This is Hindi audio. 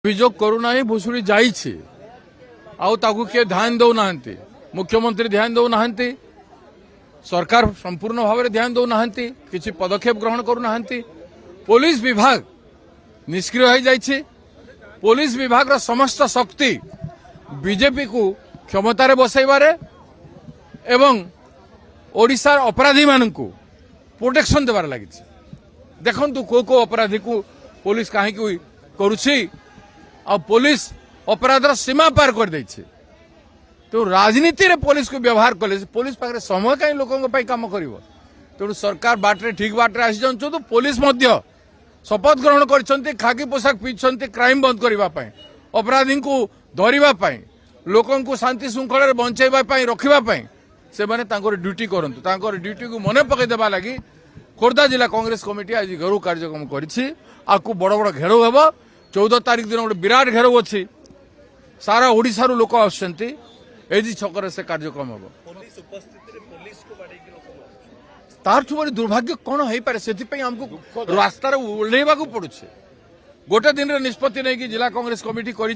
अभियोग करूना ही भुसुड़ी जाइए आउ ताकू किए ध्यान दौना मुख्यमंत्री ध्यान दौना सरकार संपूर्ण भाव में ध्यान दौना किसी पदक्षेप ग्रहण करूना पुलिस विभाग निष्क्रिय हो जाइए पुलिस विभाग समस्त शक्ति बीजेपी को क्षमतार बसैबारे एवं ओडिशार अपराधी मानू प्रोटेक्शन देवार लगी देखु को अपराधी को पुलिस कहीं करुछि आ पुलिस अपराधर सीमा पार कर देछि तो राजनीति रे पुलिस को व्यवहार कले पुलिस पाखे समय कहीं लोकों काम कर तेणु सरकार बाटरे ठीक बाटरे आसी जाऊँ तो पुलिस मध्य शपथ ग्रहण कर खाकी पोशाक पीछे क्राइम बंद करने अपराधी को धरने लोकों को शांति श्रृंखला बचाई रखापी से ड्यूटी करूँ ड्यूटी को मन पकईदेवा लगी खोर्धा जिला कांग्रेस कमिटी आज घेराव कार्यक्रम कर बड़ बड़ घेराव हम 14 तारिख दिन गोटे विराट घेराव अच्छी सारा ओडिशारू लोक आसुच्चंती एजी छकरे से कार्यक्रम हम तारठू बड़ी दुर्भाग्य कौन हो पारे से हमको रास्तार ओह्लैवा पड़ुछे गोटे दिन निष्पत्ति नहीं कि जिला कांग्रेस कमिटी करी